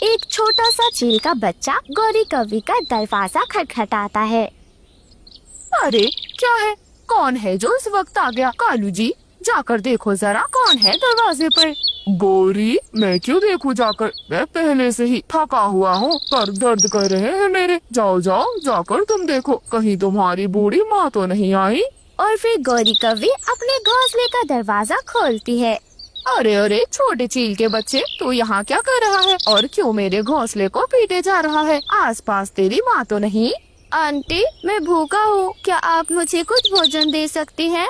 एक छोटा सा चील का बच्चा गौरी कौवी का दरवाजा खटखटाता है। अरे क्या है, कौन है जो इस वक्त आ गया? कालू जी जाकर देखो जरा, कौन है दरवाजे पर? गौरी, मैं क्यों देखूं जाकर, मैं पहले से ही थका हुआ हूँ, पर दर्द कर रहे हैं मेरे। जाओ जाओ जाकर तुम देखो, कहीं तुम्हारी बूढ़ी माँ तो नहीं आई। और फिर गौरी कौवी अपने घोंसले का दरवाजा खोलती है। अरे अरे छोटे चील के बच्चे, तू यहाँ क्या कर रहा है और क्यों मेरे घोंसले को पीटे जा रहा है? आसपास तेरी माँ तो नहीं? आंटी, मैं भूखा हूँ, क्या आप मुझे कुछ भोजन दे सकती हैं?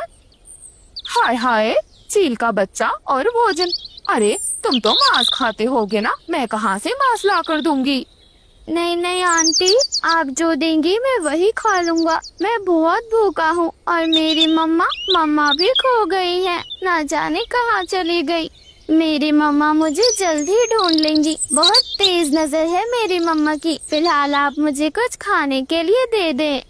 हाय हाय, चील का बच्चा और भोजन। अरे तुम तो मांस खाते होगे ना, मैं कहाँ से मांस ला कर दूंगी? नहीं नहीं आंटी, आप जो देंगी मैं वही खा लूँगा। मैं बहुत भूखा हूँ और मेरी मम्मा भी खो गई है, ना जाने कहाँ चली गई। मेरी मम्मा मुझे जल्द ही ढूंढ लेंगी। बहुत तेज नजर है मेरी मम्मा की। फिलहाल आप मुझे कुछ खाने के लिए दे दें।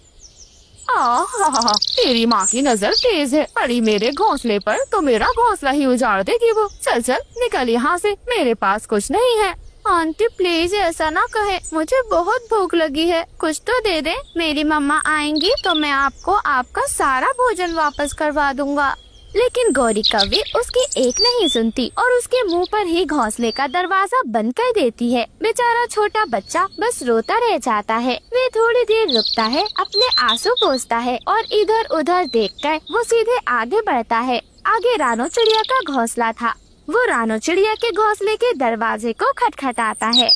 तेरी माँ की नजर तेज है, पड़ी मेरे घोंसले पर तो मेरा घोंसला ही उजाड़ देगी वो। चल चल निकल यहाँ से, मेरे पास कुछ नहीं है। आंटी प्लीज ऐसा ना कहे, मुझे बहुत भूख लगी है, कुछ तो दे दे। मेरी मम्मा आएंगी तो मैं आपको आपका सारा भोजन वापस करवा दूंगा। लेकिन गौरी कौवी उसकी एक नहीं सुनती और उसके मुंह पर ही घोंसले का दरवाजा बंद कर देती है। बेचारा छोटा बच्चा बस रोता रह जाता है। वे थोड़ी देर रुकता है, अपने आंसू पोंछता है और इधर उधर देखकर वो सीधे आगे बढ़ता है। आगे रानो चिड़िया का घोंसला था। वो रानो चिड़िया के घोंसले के दरवाजे को खटखटाता है।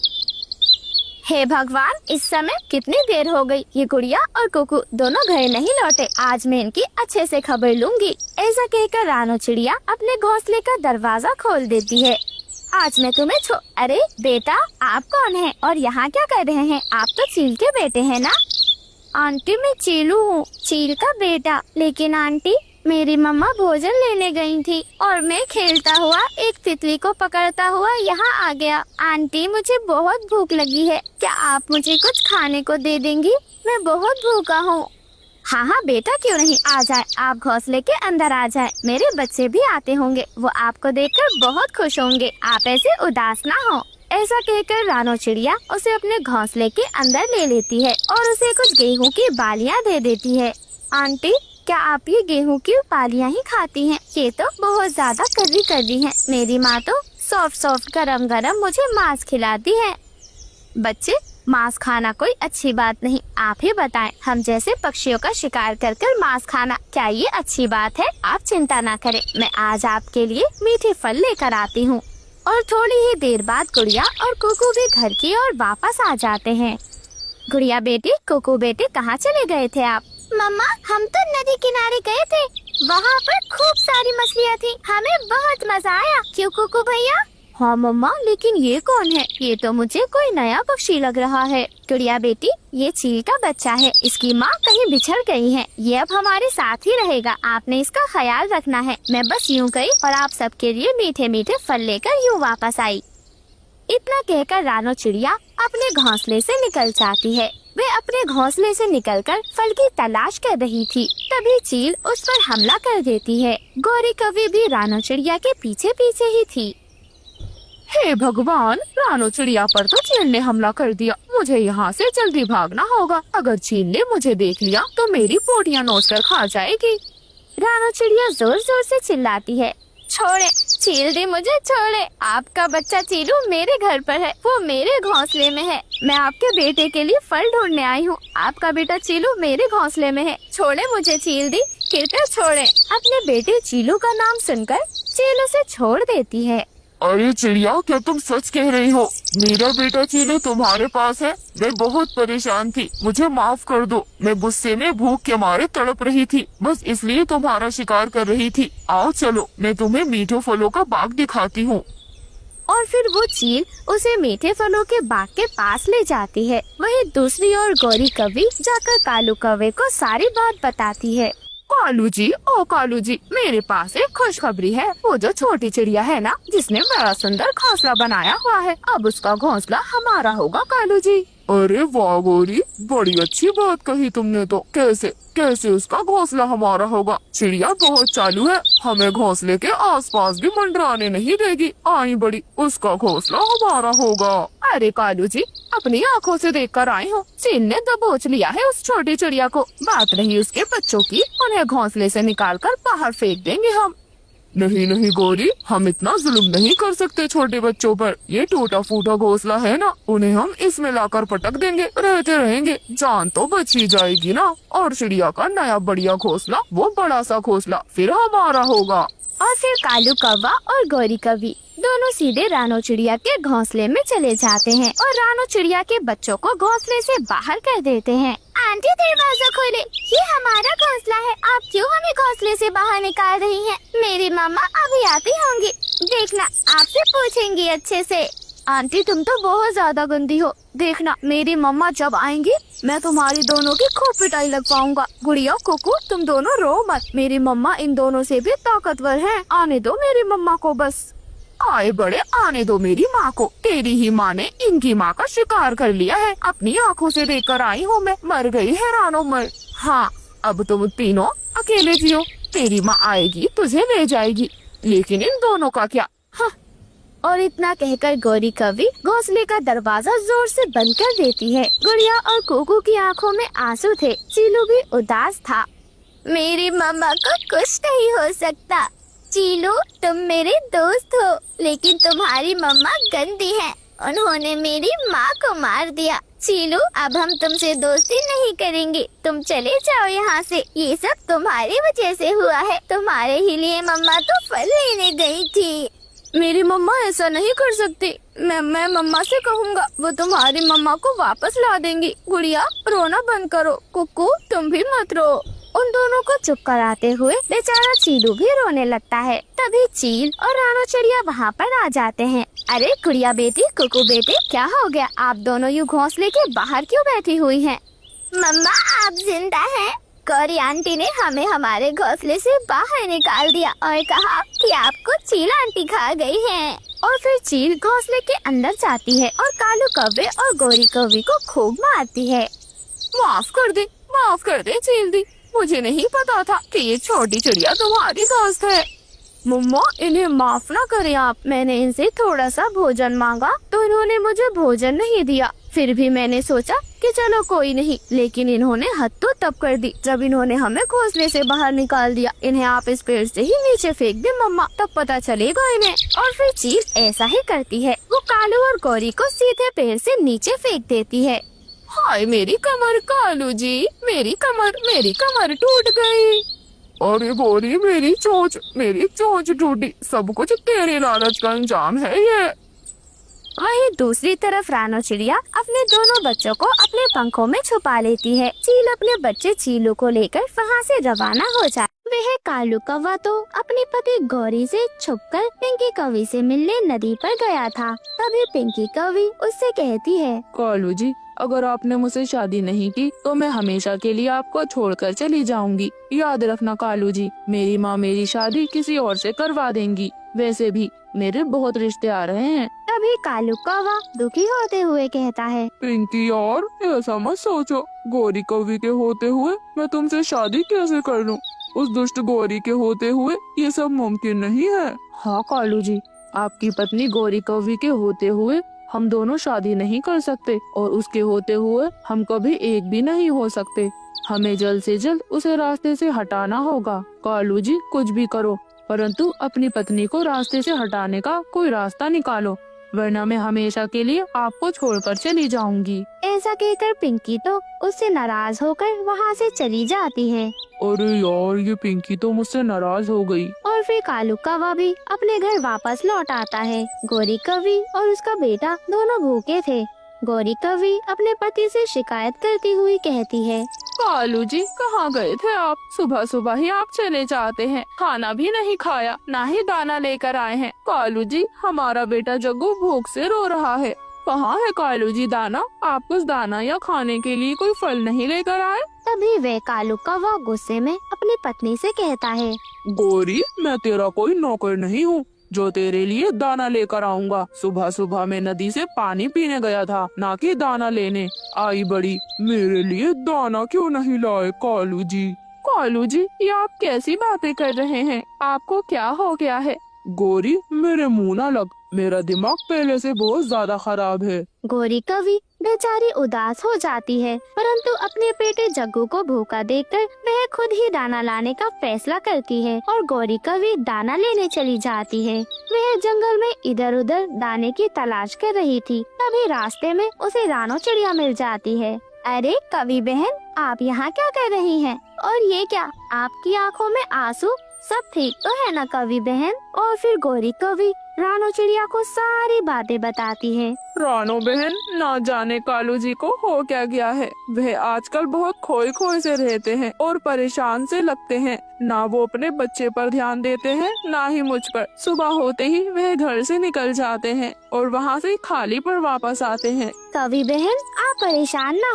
हे भगवान, इस समय कितनी देर हो गई, ये गुड़िया और कुकू दोनों घर नहीं लौटे। आज मैं इनकी अच्छे से खबर लूंगी। ऐसा कहकर रानो चिड़िया अपने घोंसले का दरवाजा खोल देती है। आज मैं तुम्हें अरे बेटा, आप कौन हैं और यहाँ क्या कर रहे हैं? आप तो चील के बेटे हैं ना? आंटी मैं चीलू हूँ, चील का बेटा। लेकिन आंटी, मेरी मम्मा भोजन लेने गई थी और मैं खेलता हुआ एक तितली को पकड़ता हुआ यहाँ आ गया। आंटी मुझे बहुत भूख लगी है, क्या आप मुझे कुछ खाने को दे देंगी? मैं बहुत भूखा हूँ। हाँ हाँ बेटा, क्यों नहीं, आ जाए, आप घोंसले के अंदर आ जाए। मेरे बच्चे भी आते होंगे, वो आपको देखकर बहुत खुश होंगे। आप ऐसे उदास ना हो। ऐसा कहकर रानो चिड़िया उसे अपने घोंसले के अंदर ले लेती है और उसे कुछ गेहूँ की बालियाँ दे देती है। आंटी, क्या आप ये गेहूँ की बालियाँ ही खाती हैं? ये तो बहुत ज्यादा कर्री कर्री हैं। मेरी माँ तो सॉफ्ट सॉफ्ट गरम गरम मुझे मांस खिलाती है। बच्चे, मांस खाना कोई अच्छी बात नहीं। आप ही बताएं, हम जैसे पक्षियों का शिकार कर कर मांस खाना, क्या ये अच्छी बात है? आप चिंता ना करें, मैं आज आपके लिए मीठे फल लेकर आती हूँ। और थोड़ी ही देर बाद गुड़िया और कुकू भी घर की ओर वापस आ जाते हैं। गुड़िया बेटी, कुकू बेटी, कहाँ चले गए थे आप? मम्मा, हम तो नदी किनारे गए थे, वहाँ पर खूब सारी मछलियाँ थी, हमें बहुत मजा आया। क्यों कुकू भैया? हाँ मम्मा, लेकिन ये कौन है? ये तो मुझे कोई नया पक्षी लग रहा है। गुड़िया बेटी, ये चील का बच्चा है, इसकी माँ कहीं बिछड़ गई है। ये अब हमारे साथ ही रहेगा, आपने इसका ख्याल रखना है। मैं बस यूँ गई और आप सबके लिए मीठे मीठे फल लेकर यूँ वापस आई। इतना कहकर रानो चिड़िया अपने घोंसले से निकल जाती है। वे अपने घोंसले से निकलकर फल की तलाश कर रही थी, तभी चील उस पर हमला कर देती है। गौरी कौवी भी रानो चिड़िया के पीछे पीछे ही थी। हे भगवान, रानो चिड़िया पर तो चील ने हमला कर दिया। मुझे यहाँ से जल्दी भागना होगा, अगर चील ने मुझे देख लिया तो मेरी पोटियाँ नोच कर खा जाएगी। रानो चिड़िया जोर जोर से चिल्लाती है, छोड़े चील दी, मुझे छोड़े। आपका बच्चा चीलू मेरे घर पर है, वो मेरे घोंसले में है। मैं आपके बेटे के लिए फल ढूंढने आई हूँ। आपका बेटा चीलू मेरे घोंसले में है, छोड़े मुझे चील दी, कृपया छोड़े। अपने बेटे चीलू का नाम सुनकर चील उसे छोड़ देती है। अरे चिड़िया, क्या तुम सच कह रही हो? मेरा बेटा चीलू तुम्हारे पास है? मैं बहुत परेशान थी, मुझे माफ कर दो। मैं गुस्से में भूख के मारे तड़प रही थी, बस इसलिए तुम्हारा शिकार कर रही थी। आओ चलो, मैं तुम्हें मीठे फलों का बाग दिखाती हूँ। और फिर वो चील उसे मीठे फलों के बाग के पास ले जाती है। वहीं दूसरी ओर गौरी कौवी जाकर कालू कौवे को सारी बात बताती है। कालू जी, ओ कालू जी, मेरे पास एक खुशखबरी है। वो जो छोटी चिड़िया है ना, जिसने बड़ा सुंदर घोंसला बनाया हुआ है, अब उसका घोंसला हमारा होगा कालू जी। अरे वाह गौरी, बड़ी अच्छी बात कही तुमने तो। कैसे कैसे उसका घोंसला हमारा होगा? चिड़िया बहुत चालू है, हमें घोंसले के आसपास भी मंडराने नहीं देगी। आई बड़ी, उसका घोंसला हमारा होगा। अरे कालू जी, अपनी आंखों से देखकर आए हो, चील ने दबोच लिया है उस छोटी चिड़िया को। बात रही उसके बच्चों की, उन्हें घोंसले से निकालकर बाहर फेंक देंगे हम। नहीं नहीं गौरी, हम इतना जुल्म नहीं कर सकते छोटे बच्चों पर। ये टूटा फूटा घोंसला है ना, उन्हें हम इसमें लाकर पटक देंगे, रहते रहेंगे, जान तो बच ही जाएगी ना। और चिड़िया का नया बढ़िया घोंसला, वो बड़ा सा घोंसला फिर हमारा होगा। और फिर कालू कौवा और गौरी कौवी दोनों सीधे रानो चिड़िया के घोंसले में चले जाते हैं और रानो चिड़िया के बच्चों को घोंसले से बाहर कर देते हैं। आंटी दरवाजा खोले, ये हमारा घोंसला है, आप क्यों हमें घोंसले से बाहर निकाल रही हैं? मेरी मम्मा अभी आती होंगी, देखना आपसे पूछेंगी अच्छे से। आंटी तुम तो बहुत ज्यादा गंदी हो, देखना मेरी मम्मा जब आएंगी मैं तुम्हारी दोनों की खूब पिटाई लगवाऊंगा। गुड़िया कुकू तुम दोनों रो मत, मेरी मम्मा इन दोनों से भी ताकतवर है, आने दो मेरी मम्मा को बस। आए बड़े, आने दो मेरी माँ को, तेरी ही माँ ने इनकी माँ का शिकार कर लिया है, अपनी आँखों से देखकर आई हूँ मैं, मर गई है रानो मर। हाँ अब तुम तीनों अकेले जियो, तेरी माँ आएगी तुझे ले जाएगी, लेकिन इन दोनों का क्या? हाँ। और इतना कहकर गौरी कौवी घोंसले का दरवाजा जोर से बंद कर देती है। गुड़िया और कुकू की आंखों में आंसू थे, चीलू भी उदास था। मेरी मम्मा को कुछ नहीं हो सकता। चीलू तुम मेरे दोस्त हो, लेकिन तुम्हारी मम्मा गंदी है, उन्होंने मेरी माँ को मार दिया। चीलू अब हम तुमसे दोस्ती नहीं करेंगे, तुम चले जाओ यहाँ से, ये सब तुम्हारी वजह से हुआ है, तुम्हारे ही लिए मम्मा तो फल लेने गई थी। मेरी मम्मा ऐसा नहीं कर सकती, मैं मम्मा से कहूँगा, वो तुम्हारी मम्मा को वापस ला देंगी। गुड़िया रोना बंद करो, कुकू तुम भी मत रो। उन दोनों को चुप कराते हुए बेचारा चीलू भी रोने लगता है। तभी चील और रानो चिड़िया वहाँ पर आ जाते हैं। अरे गुड़िया बेटी, कुकू बेटे, क्या हो गया? आप दोनों यूँ घोंसले के बाहर क्यों बैठी हुई हैं? मम्मा आप जिंदा हैं? गौरी आंटी ने हमें हमारे घोंसले से बाहर निकाल दिया और कहा कि आपको चील आंटी खा गई हैं। और फिर चील घोंसले के अंदर जाती है और कालू कौवे और गौरी कौवी को खूब मारती है। माफ कर दे चील दी, मुझे नहीं पता था कि ये छोटी चिड़िया तुम्हारी दोस्त है। मम्मा इन्हें माफ ना करें आप, मैंने इनसे थोड़ा सा भोजन मांगा तो इन्होंने मुझे भोजन नहीं दिया, फिर भी मैंने सोचा कि चलो कोई नहीं, लेकिन इन्होंने हद तो तब कर दी जब इन्होंने हमें घोंसले से बाहर निकाल दिया। इन्हें आप इस पेड़ से ही नीचे फेंक दे मम्मा, तब पता चलेगा इन्हें। और फिर चील ऐसा ही करती है, वो कालू और गौरी को सीधे पेड़ से नीचे फेंक देती है। हाय मेरी कमर कालू जी, मेरी कमर टूट गई। अरे गौरी, मेरी चोंच टूटी, सब कुछ तेरे लालच का अंजाम है ये। वहीं दूसरी तरफ रानो चिड़िया अपने दोनों बच्चों को अपने पंखों में छुपा लेती है। चील अपने बच्चे चीलू को लेकर वहाँ से रवाना हो जाए। वह कालू कौवा तो अपनी पति गौरी से छुपकर पिंकी कौवी से मिलने नदी पर गया था। तभी पिंकी कौवी उससे कहती है, कालू जी, अगर आपने मुझसे शादी नहीं की तो मैं हमेशा के लिए आपको छोड़कर चली जाऊंगी। याद रखना कालू जी, मेरी माँ मेरी शादी किसी और से करवा देंगी, वैसे भी मेरे बहुत रिश्ते आ रहे हैं। तभी कालू कौवा दुखी होते हुए कहता है, पिंकी यार, ऐसा मत सोचो, गौरी कौवी के होते हुए मैं तुमसे शादी कैसे कर लूं? उस दुष्ट गौरी के होते हुए ये सब मुमकिन नहीं है। हाँ कालू जी, आपकी पत्नी गौरी कौवी के होते हुए हम दोनों शादी नहीं कर सकते और उसके होते हुए हम कभी एक भी नहीं हो सकते। हमें जल्द से जल्द उसे रास्ते से हटाना होगा। कालू जी कुछ भी करो, परंतु अपनी पत्नी को रास्ते से हटाने का कोई रास्ता निकालो, वरना मैं हमेशा के लिए आपको छोड़कर चली जाऊंगी। ऐसा कहकर पिंकी तो उससे नाराज होकर वहाँ से चली जाती है। अरे यार, ये पिंकी तो मुझसे नाराज हो गई। और फिर कालू कौवा भी अपने घर वापस लौट आता है। गौरी कौवी और उसका बेटा दोनों भूखे थे। गौरी कौवी अपने पति से शिकायत करती हुई कहती है, कालू जी कहाँ गए थे आप? सुबह सुबह ही आप चले जाते हैं, खाना भी नहीं खाया, ना ही दाना लेकर आए हैं। कालू जी, हमारा बेटा जग्गू भूख से रो रहा है, कहाँ है कालू जी दाना? आप कुछ दाना या खाने के लिए कोई फल नहीं लेकर आए? तभी वे कालू कौवा गुस्से में अपनी पत्नी से कहता है, गौरी, मैं तेरा कोई नौकर नहीं हूँ, जो तेरे लिए दाना लेकर आऊंगा। सुबह सुबह मैं नदी से पानी पीने गया था, ना कि दाना लेने। आई बड़ी, मेरे लिए दाना क्यों नहीं लाए कालू जी? कालू जी, ये आप कैसी बातें कर रहे हैं? आपको क्या हो गया है? गोरी, मेरे मुंह ना लग, मेरा दिमाग पहले से बहुत ज्यादा खराब है। गौरी कवि बेचारी उदास हो जाती है, परंतु अपने बेटे जग्गू को भूखा देखकर वह खुद ही दाना लाने का फैसला करती है और गौरी कवि दाना लेने चली जाती है। वह जंगल में इधर उधर दाने की तलाश कर रही थी, तभी रास्ते में उसे रानो चिड़िया मिल जाती है। अरे कवि बहन, आप यहाँ क्या कर रही हैं? और ये क्या, आपकी आँखों में आंसू? सब ठीक तो है ना कवि बहन? और फिर गौरी कवि रानो चिड़िया को सारी बातें बताती है। रानो बहन, ना जाने कालू जी को हो क्या गया है। वह आजकल बहुत खोए खोए से रहते हैं और परेशान से लगते हैं। ना वो अपने बच्चे पर ध्यान देते हैं, ना ही मुझ पर। सुबह होते ही वह घर से निकल जाते हैं और वहाँ से खाली पर वापस आते हैं। कवि बहन, आप परेशान ना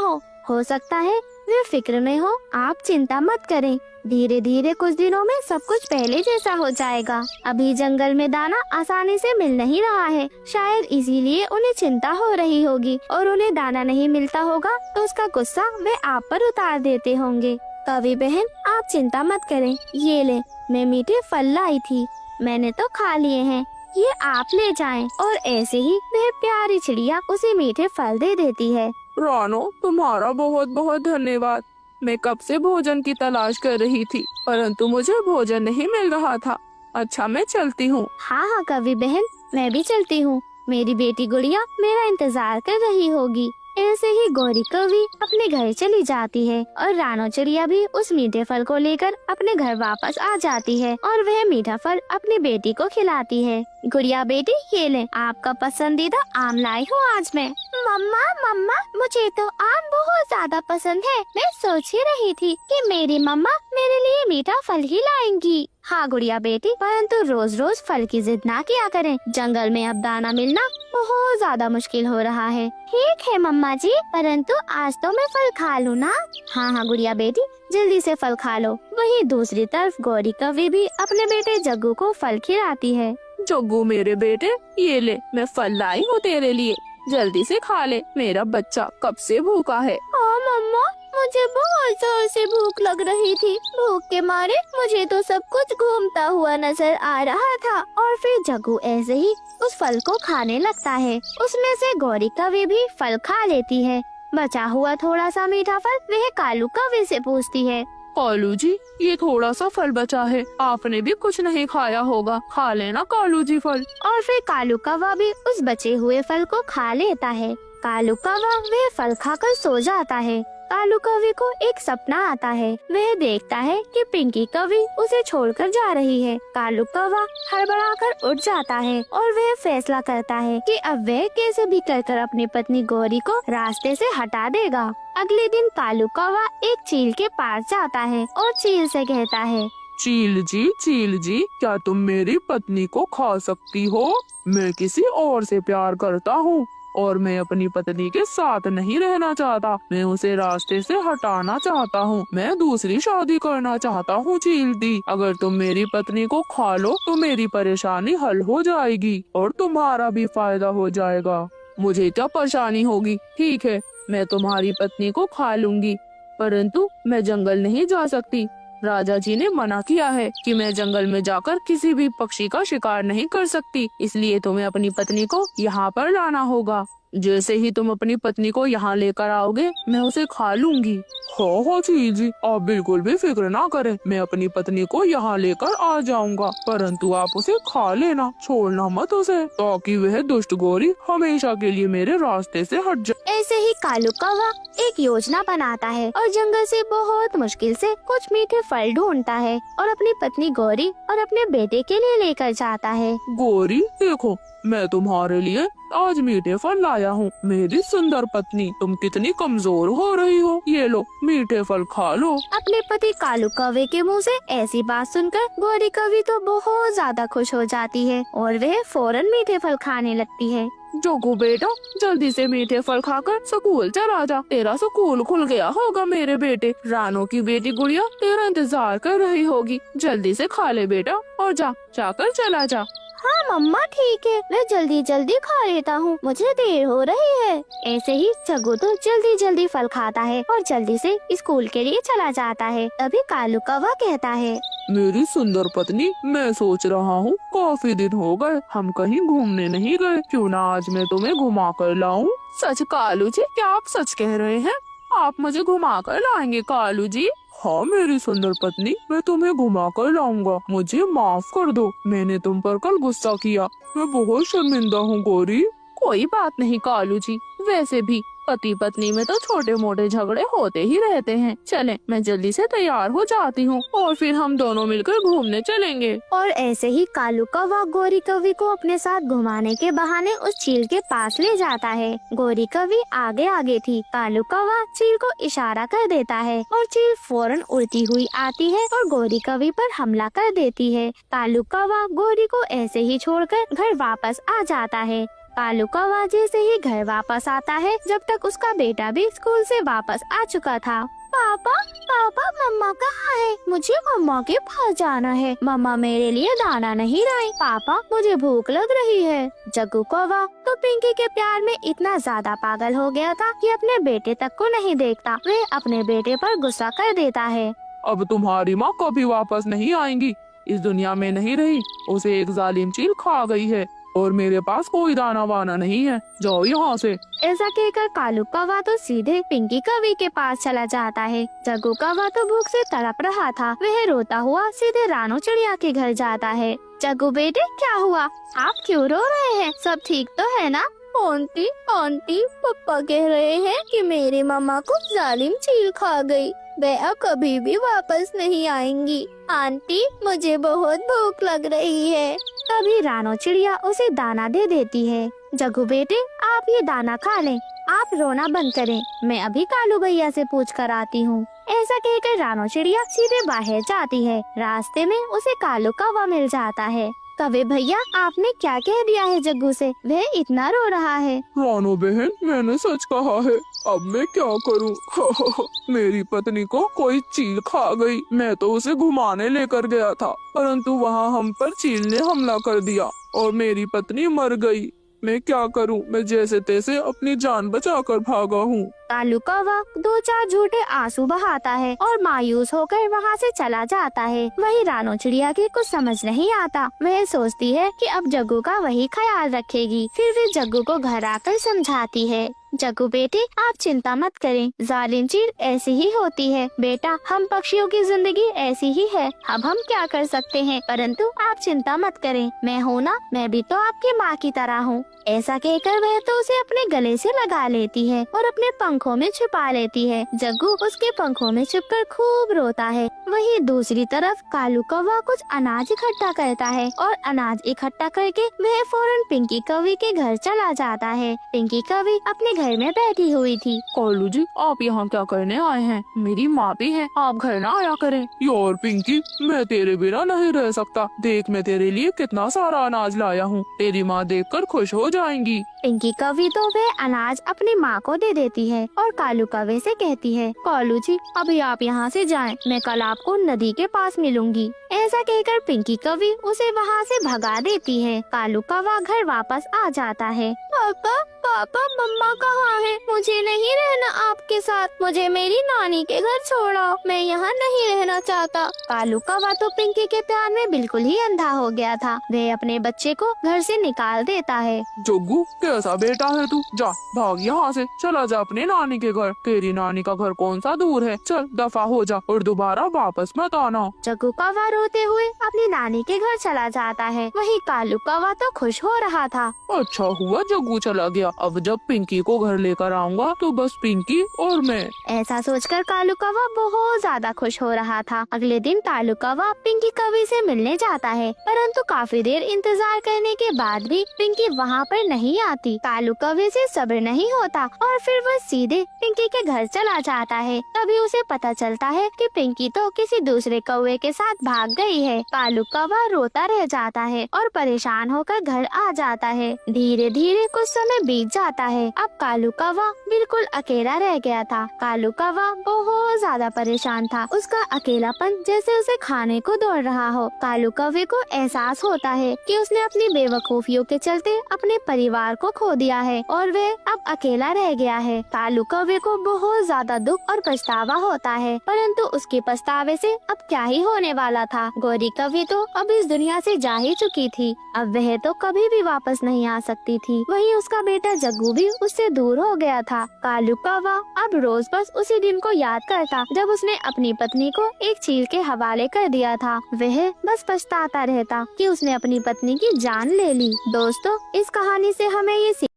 हो सकता है वे फिक्र में हो। आप चिंता मत करें, धीरे धीरे कुछ दिनों में सब कुछ पहले जैसा हो जाएगा। अभी जंगल में दाना आसानी से मिल नहीं रहा है, शायद इसीलिए उन्हें चिंता हो रही होगी और उन्हें दाना नहीं मिलता होगा तो उसका गुस्सा वे आप पर उतार देते होंगे। कवि बहन, आप चिंता मत करें, ये ले, मैं मीठे फल लाई थी, मैंने तो खा लिए हैं, ये आप ले जाएं। और ऐसे ही वह प्यारी चिड़िया उसे मीठे फल दे देती है। रानो, तुम्हारा बहुत बहुत धन्यवाद। मैं कब से भोजन की तलाश कर रही थी, परंतु मुझे भोजन नहीं मिल रहा था। अच्छा, मैं चलती हूँ। हाँ हाँ कवि बहन, मैं भी चलती हूँ। मेरी बेटी गुड़िया मेरा इंतजार कर रही होगी। ऐसे ही गौरी कवि अपने घर चली जाती है और रानो चिड़िया भी उस मीठे फल को लेकर अपने घर वापस आ जाती है और वह मीठा फल अपनी बेटी को खिलाती है। गुड़िया बेटी, ये ले, आपका पसंदीदा आम लाई हूँ आज मैं। मम्मा मम्मा, मुझे तो आम बहुत ज्यादा पसंद है। मैं सोच ही रही थी कि मेरी मम्मा मेरे लिए मीठा फल ही लाएंगी। हाँ गुड़िया बेटी, परंतु रोज रोज फल की जिद ना किया करें। जंगल में अब दाना मिलना बहुत ज्यादा मुश्किल हो रहा है। ठीक है मम्मा जी, परंतु आज तो मैं फल खा लूँ ना। हाँ हाँ गुड़िया बेटी, जल्दी से फल खा लो। वहीं दूसरी तरफ गौरी कवि भी अपने बेटे जग्गू को फल खिलाती है। जग्गू मेरे बेटे, ये ले, मैं फल लाई हूँ तेरे लिए, जल्दी से खा ले, मेरा बच्चा कब से भूखा है। हाँ मम्मा, मुझे बहुत जोर से भूख लग रही थी। भूख के मारे मुझे तो सब कुछ घूमता हुआ नजर आ रहा था। और फिर जग्गू ऐसे ही उस फल को खाने लगता है। उसमें से गौरी कवि भी फल खा लेती है। बचा हुआ थोड़ा सा मीठा फल वह कालू कवि से पूछती है। कालू जी, ये थोड़ा सा फल बचा है, आपने भी कुछ नहीं खाया होगा, खा लेना कालू जी फल। और फिर कालू कौवा भी उस बचे हुए फल को खा लेता है। कालू कौवा वह फल खाकर सो जाता है। कालू कवि को एक सपना आता है। वह देखता है कि पिंकी कवि उसे छोड़कर जा रही है। कालू कौवा हड़बड़ाकर उठ जाता है और वह फैसला करता है कि अब वह कैसे भी कर अपनी पत्नी गौरी को रास्ते से हटा देगा। अगले दिन कालू कौवा एक चील के पास जाता है और चील से कहता है, चील जी, क्या तुम मेरी पत्नी को खा सकती हो? मैं किसी और से प्यार करता हूँ और मैं अपनी पत्नी के साथ नहीं रहना चाहता। मैं उसे रास्ते से हटाना चाहता हूँ। मैं दूसरी शादी करना चाहता हूँ चील दी। अगर तुम मेरी पत्नी को खा लो तो मेरी परेशानी हल हो जाएगी और तुम्हारा भी फायदा हो जाएगा। मुझे क्या परेशानी होगी? ठीक है, मैं तुम्हारी पत्नी को खा लूंगी, परंतु मैं जंगल नहीं जा सकती। राजा जी ने मना किया है कि मैं जंगल में जाकर किसी भी पक्षी का शिकार नहीं कर सकती, इसलिए तुम्हें अपनी पत्नी को यहाँ पर लाना होगा। जैसे ही तुम अपनी पत्नी को यहाँ लेकर आओगे, मैं उसे खा लूंगी। हाँ चील जी, आप बिल्कुल भी फिक्र ना करें, मैं अपनी पत्नी को यहाँ लेकर आ जाऊंगा, परंतु आप उसे खा लेना, छोड़ना मत उसे, ताकि वह दुष्ट गौरी हमेशा के लिए मेरे रास्ते से हट जाए। ऐसे ही कालू कौवा एक योजना बनाता है और जंगल से बहुत मुश्किल से कुछ मीठे फल ढूंढता है और अपनी पत्नी गौरी और अपने बेटे के लिए लेकर जाता है। गौरी देखो, मैं तुम्हारे लिए आज मीठे फल लाया हूँ। मेरी सुंदर पत्नी, तुम कितनी कमजोर हो रही हो, ये लो मीठे फल खा लो। अपने पति कालू कौवे के मुंह से ऐसी बात सुनकर गौरी कवि तो बहुत ज्यादा खुश हो जाती है और वह फौरन मीठे फल खाने लगती है। जोगू बेटा, जल्दी से मीठे फल खाकर स्कूल चला जा, तेरा स्कूल खुल गया होगा मेरे बेटे। रानो की बेटी गुड़िया तेरा इंतजार कर रही होगी, जल्दी से खा ले बेटा और जाकर चला जा। हाँ मम्मा ठीक है, मैं जल्दी जल्दी खा लेता हूँ, मुझे देर हो रही है। ऐसे ही जग्गू तो जल्दी जल्दी फल खाता है और जल्दी से स्कूल के लिए चला जाता है। तभी कालू कौवा कहता है, मेरी सुंदर पत्नी, मैं सोच रहा हूँ काफी दिन हो गए हम कहीं घूमने नहीं गए, क्यों ना आज मैं तुम्हें घुमा कर लाऊं। सच कालू जी, क्या आप सच कह रहे हैं? आप मुझे घुमा कर लाएंगे कालू जी? हाँ मेरी सुंदर पत्नी, मैं तुम्हें घुमा कर लाऊंगा, मुझे माफ कर दो, मैंने तुम पर कल गुस्सा किया, मैं बहुत शर्मिंदा हूँ गौरी। कोई बात नहीं कालू जी, वैसे भी पति पत्नी में तो छोटे मोटे झगड़े होते ही रहते हैं। चलें, मैं जल्दी से तैयार हो जाती हूँ और फिर हम दोनों मिलकर घूमने चलेंगे। और ऐसे ही कालू कौवा गोरी कौवी को अपने साथ घुमाने के बहाने उस चील के पास ले जाता है। गोरी कौवी आगे आगे थी, कालू कौवा चील को इशारा कर देता है और चील फौरन उड़ती हुई आती है और गोरी कौवी पर हमला कर देती है। कालू कौवा गोरी को ऐसे ही छोड़कर घर वापस आ जाता है। कालू कौवा जैसे ही घर वापस आता है, जब तक उसका बेटा भी स्कूल से वापस आ चुका था। पापा पापा मम्मा कहाँ है? मुझे मम्मा के पास जाना है, मम्मा मेरे लिए दाना नहीं लाई। पापा मुझे भूख लग रही है। जग्गू कौवा तो पिंकी के प्यार में इतना ज्यादा पागल हो गया था कि अपने बेटे तक को नहीं देखता, वह अपने बेटे पर गुस्सा कर देता है। अब तुम्हारी माँ कभी वापस नहीं आएंगी, इस दुनिया में नहीं रही, उसे एक जालिम चील खा गई है और मेरे पास कोई दाना वाना नहीं है, जाओ यहाँ से। ऐसा कहकर कालू कौवा तो सीधे पिंकी कौवी के पास चला जाता है। जग्गू कौवा तो भूख से तड़प रहा था, वह रोता हुआ सीधे रानू चिड़िया के घर जाता है। जग्गू बेटे क्या हुआ, आप क्यों रो रहे हैं? सब ठीक तो है ना? आंटी आंटी पापा कह रहे हैं कि मेरी मम्मा को जालिम चील खा गई, वह अब कभी भी वापस नहीं आएंगी। आंटी मुझे बहुत भूख लग रही है। तभी रानो चिड़िया उसे दाना दे देती है। जग्गू बेटे आप ये दाना खा लें, आप रोना बंद करें, मैं अभी कालू भैया से पूछ कर आती हूँ। ऐसा कहकर रानो चिड़िया सीधे बाहर जाती है। रास्ते में उसे कालू कौवा मिल जाता है। कौवे भैया आपने क्या कह दिया है जग्गू से, वह इतना रो रहा है? रानो बहन, मैंने सच कहा है, अब मैं क्या करूं? मेरी पत्नी को कोई चील खा गई, मैं तो उसे घुमाने लेकर गया था, परंतु वहाँ हम पर चील ने हमला कर दिया और मेरी पत्नी मर गई। मैं क्या करूं? मैं जैसे तैसे अपनी जान बचाकर भागा हूँ। कालू कौवा 2-4 झूठे आंसू बहाता है और मायूस होकर वहाँ से चला जाता है। वही रानो चिड़िया की कुछ समझ नहीं आता, वह सोचती है कि अब जग्गू का वही ख्याल रखेगी। फिर वे जग्गू को घर आकर समझाती है, जग्गू बेटे आप चिंता मत करें, जालिम चील ऐसी ही होती है बेटा, हम पक्षियों की जिंदगी ऐसी ही है, अब हम क्या कर सकते हैं, परंतु आप चिंता मत करें, मैं हूँ ना, मैं भी तो आपकी माँ की तरह हूँ। ऐसा कहकर वह तो उसे अपने गले से लगा लेती है और अपने पंखों में छुपा लेती है। जग्गू उसके पंखों में छुपकर खूब रोता है। वहीं दूसरी तरफ कालू कौवा कुछ अनाज इकट्ठा करता है और अनाज इकट्ठा करके वह फौरन पिंकी कौवी के घर चला जाता है। पिंकी कौवी अपने घर में बैठी हुई थी। कालू जी आप यहाँ क्या करने आए हैं? मेरी माँ भी है, आप घर ना आया करें। यार पिंकी, मैं तेरे बिना नहीं रह सकता, देख मैं तेरे लिए कितना सारा अनाज लाया हूँ, तेरी माँ देखकर खुश हो जाएंगी। पिंकी कौवी तो वह अनाज अपनी माँ को दे देती है और कालू कौवे से कहती है, कालू जी अभी आप यहाँ से जाएं, मैं कल आपको नदी के पास मिलूंगी। ऐसा कहकर पिंकी कौवी उसे वहाँ से भगा देती है। कालू कौवा घर वापस आ जाता है। पापा पापा मम्मा कहाँ है? मुझे नहीं रहना आपके साथ, मुझे मेरी नानी के घर छोड़ो, मैं यहाँ नहीं रहना चाहता। कालू कौवा तो पिंकी के प्यार में बिल्कुल ही अंधा हो गया था, वह अपने बच्चे को घर से निकाल देता है। जग्गू कैसा बेटा है तू, जा भाग यहाँ से, चला जा अपने नानी के घर, तेरी नानी का घर कौन सा दूर है, चल दफा हो जा और दोबारा वापस मत आना। जग्गू कौवा रोते हुए अपनी नानी के घर चला जाता है। वहीं कालू कौवा तो खुश हो रहा था। अच्छा हुआ जग्गू चला गया, अब जब पिंकी को घर लेकर आऊंगा तो बस पिंकी और मैं। ऐसा सोचकर कालू कौवा बहुत ज्यादा खुश हो रहा था। अगले दिन कालू कौवा पिंकी कौवी से मिलने जाता है, परंतु काफी देर इंतजार करने के बाद भी पिंकी वहाँ पर नहीं आती। होती। कालू कौवे से सब्र नहीं होता और फिर वह सीधे पिंकी के घर चला जाता है। तभी उसे पता चलता है कि पिंकी तो किसी दूसरे कौवे के साथ भाग गई है। कालू कौवा रोता रह जाता है और परेशान होकर घर आ जाता है। धीरे धीरे कुछ समय बीत जाता है। अब कालू कौवा बिल्कुल अकेला रह गया था। कालू कौवा बहुत ज्यादा परेशान था। उसका अकेलापन जैसे उसे खाने को दौड़ रहा हो। कालू कौवे को एहसास होता है कि उसने अपनी बेवकूफियों के चलते अपने परिवार को खो दिया है और वह अब अकेला रह गया है। कालू कौवे को बहुत ज्यादा दुख और पछतावा होता है, परंतु उसके पछतावे से अब क्या ही होने वाला था। गौरी कौवी तो अब इस दुनिया से जा ही चुकी थी। अब वह तो कभी भी वापस नहीं आ सकती थी। वहीं उसका बेटा जग्गू भी उससे दूर हो गया था। कालू कौवा अब रोज बस उसी दिन को याद करता जब उसने अपनी पत्नी को एक चील के हवाले कर दिया था। वह बस पछताता रहता कि उसने अपनी पत्नी की जान ले ली। दोस्तों, इस कहानी से हमें ये